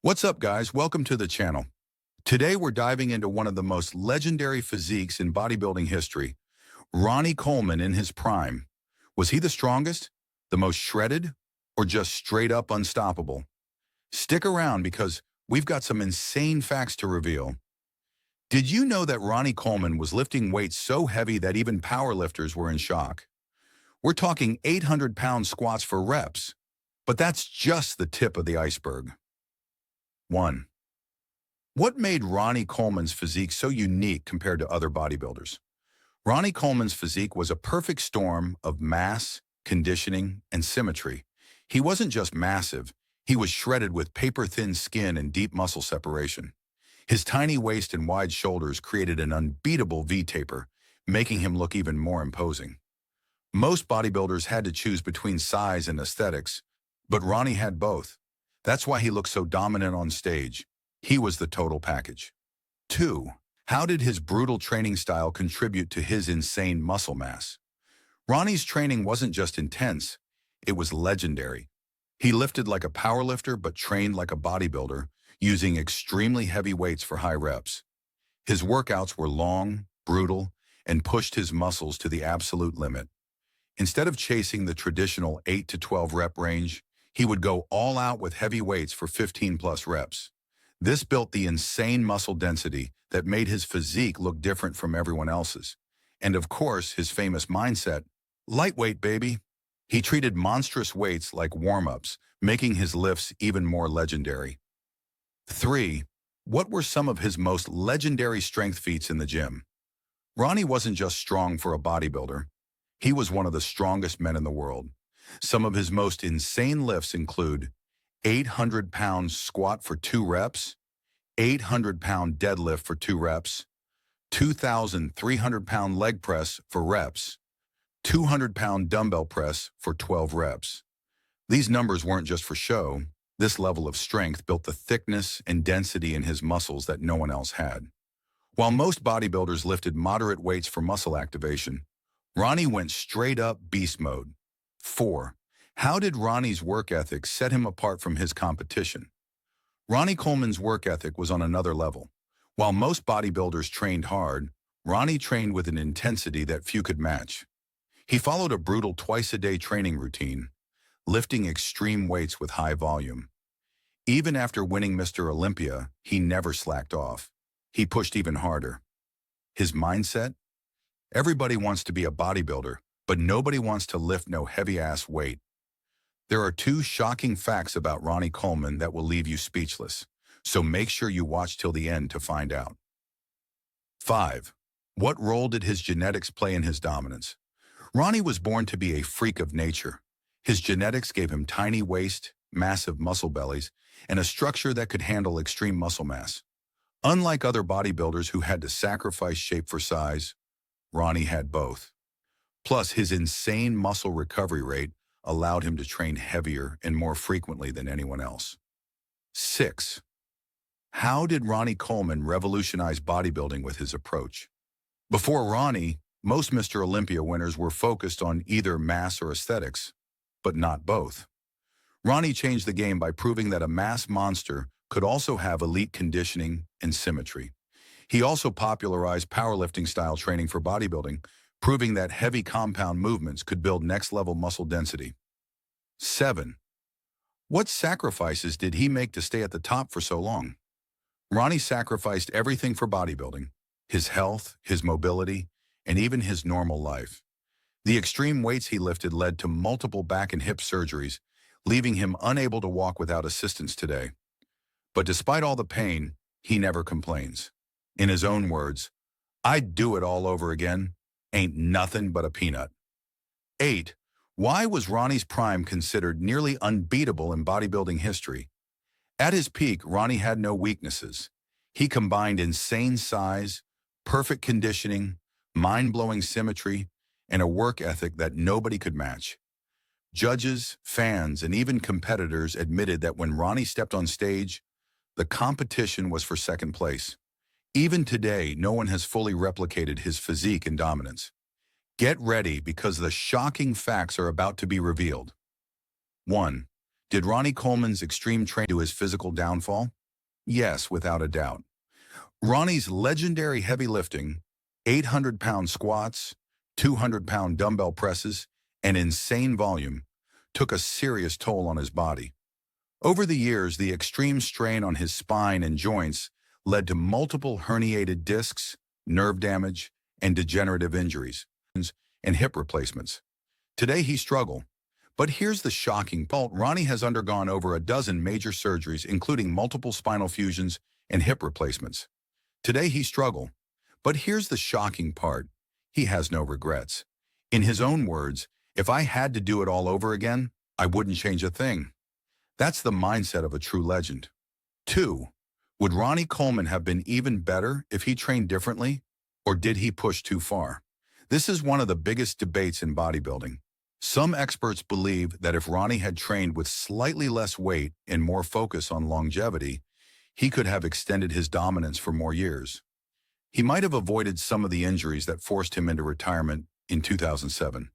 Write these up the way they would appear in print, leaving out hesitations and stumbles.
What's up, guys? Welcome to the channel. Today, we're diving into one of the most legendary physiques in bodybuilding history, Ronnie Coleman in his prime. Was he the strongest, the most shredded, or just straight up unstoppable? Stick around because we've got some insane facts to reveal. Did you know that Ronnie Coleman was lifting weights so heavy that even powerlifters were in shock? We're talking 800-pound squats for reps, but that's just the tip of the iceberg. 1. What made Ronnie Coleman's physique so unique compared to other bodybuilders? Ronnie Coleman's physique was a perfect storm of mass, conditioning, and symmetry. He wasn't just massive, he was shredded with paper-thin skin and deep muscle separation. His tiny waist and wide shoulders created an unbeatable V-taper, making him look even more imposing. Most bodybuilders had to choose between size and aesthetics, but Ronnie had both. That's why he looked so dominant on stage. He was the total package. 2. How did his brutal training style contribute to his insane muscle mass? Ronnie's training wasn't just intense, it was legendary. He lifted like a powerlifter but trained like a bodybuilder, using extremely heavy weights for high reps. His workouts were long, brutal, and pushed his muscles to the absolute limit. Instead of chasing the traditional 8 to 12 rep range, he would go all out with heavy weights for 15-plus reps. This built the insane muscle density that made his physique look different from everyone else's. And of course, his famous mindset, lightweight, baby. He treated monstrous weights like warm-ups, making his lifts even more legendary. 3. What were some of his most legendary strength feats in the gym? Ronnie wasn't just strong for a bodybuilder. He was one of the strongest men in the world. Some of his most insane lifts include 800-pound squat for 2 reps, 800-pound deadlift for 2 reps, 2,300-pound leg press for reps, 200-pound dumbbell press for 12 reps. These numbers weren't just for show. This level of strength built the thickness and density in his muscles that no one else had. While most bodybuilders lifted moderate weights for muscle activation, Ronnie went straight up beast mode. 4. How did Ronnie's work ethic set him apart from his competition? Ronnie Coleman's work ethic was on another level. While most bodybuilders trained hard, Ronnie trained with an intensity that few could match. He followed a brutal twice-a-day training routine, lifting extreme weights with high volume. Even after winning Mr. Olympia, he never slacked off. He pushed even harder. His mindset? Everybody wants to be a bodybuilder, but nobody wants to lift no heavy-ass weight. There are 2 shocking facts about Ronnie Coleman that will leave you speechless, so make sure you watch till the end to find out. 5. What role did his genetics play in his dominance? Ronnie was born to be a freak of nature. His genetics gave him tiny waist, massive muscle bellies, and a structure that could handle extreme muscle mass. Unlike other bodybuilders who had to sacrifice shape for size, Ronnie had both. Plus, his insane muscle recovery rate allowed him to train heavier and more frequently than anyone else. 6. How did Ronnie Coleman revolutionize bodybuilding with his approach? Before Ronnie, most Mr. Olympia winners were focused on either mass or aesthetics, but not both. Ronnie changed the game by proving that a mass monster could also have elite conditioning and symmetry. He also popularized powerlifting-style training for bodybuilding, proving that heavy compound movements could build next-level muscle density. 7. What sacrifices did he make to stay at the top for so long? Ronnie sacrificed everything for bodybuilding: his health, his mobility, and even his normal life. The extreme weights he lifted led to multiple back and hip surgeries, leaving him unable to walk without assistance today. But despite all the pain, he never complains. In his own words, "I'd do it all over again. Ain't nothing but a peanut." 8. Why was Ronnie's prime considered nearly unbeatable in bodybuilding history? At his peak, Ronnie had no weaknesses. He combined insane size, perfect conditioning, mind-blowing symmetry, and a work ethic that nobody could match. Judges, fans, and even competitors admitted that when Ronnie stepped on stage, the competition was for second place. Even today, no one has fully replicated his physique and dominance. Get ready because the shocking facts are about to be revealed. 1. Did Ronnie Coleman's extreme training to his physical downfall? Yes, without a doubt. Ronnie's legendary heavy lifting, 800-pound squats, 200-pound dumbbell presses, and insane volume, took a serious toll on his body. Over the years, the extreme strain on his spine and joints led to multiple herniated discs, nerve damage, and degenerative injuries, and hip replacements. Today, he struggles. But here's the shocking part. Ronnie has undergone over a dozen major surgeries, including multiple spinal fusions and hip replacements. Today, he struggles. But here's the shocking part. He has no regrets. In his own words, if I had to do it all over again, I wouldn't change a thing. That's the mindset of a true legend. 2. Would Ronnie Coleman have been even better if he trained differently, or did he push too far? This is one of the biggest debates in bodybuilding. Some experts believe that if Ronnie had trained with slightly less weight and more focus on longevity, he could have extended his dominance for more years. He might have avoided some of the injuries that forced him into retirement in 2007.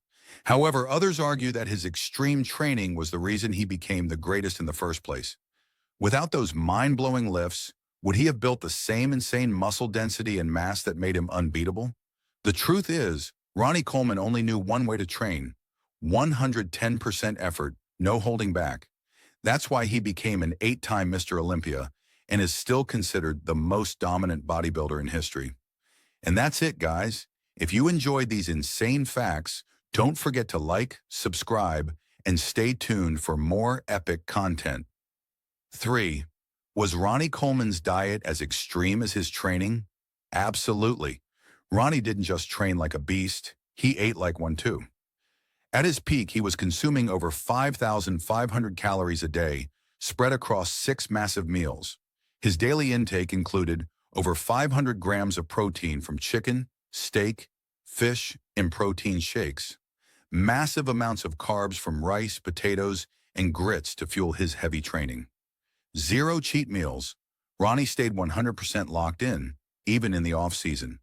However, others argue that his extreme training was the reason he became the greatest in the first place. Without those mind-blowing lifts, would he have built the same insane muscle density and mass that made him unbeatable? The truth is, Ronnie Coleman only knew one way to train: 110% effort, no holding back. That's why he became an 8-time Mr. Olympia and is still considered the most dominant bodybuilder in history. And that's it, guys. If you enjoyed these insane facts, don't forget to like, subscribe, and stay tuned for more epic content. 3. Was Ronnie Coleman's diet as extreme as his training? Absolutely. Ronnie didn't just train like a beast, he ate like one too. At his peak, he was consuming over 5,500 calories a day, spread across 6 massive meals. His daily intake included over 500 grams of protein from chicken, steak, fish, and protein shakes. Massive amounts of carbs from rice, potatoes, and grits to fuel his heavy training. 0 cheat meals. Ronnie stayed 100% locked in, even in the off-season.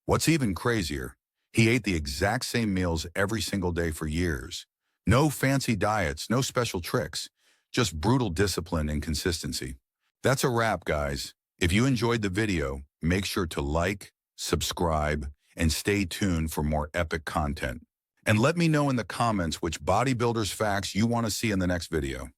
What's even crazier, he ate the exact same meals every single day for years. No fancy diets, no special tricks, just brutal discipline and consistency. That's a wrap, guys. If you enjoyed the video, make sure to like, subscribe, and stay tuned for more epic content. And let me know in the comments which bodybuilders facts you want to see in the next video.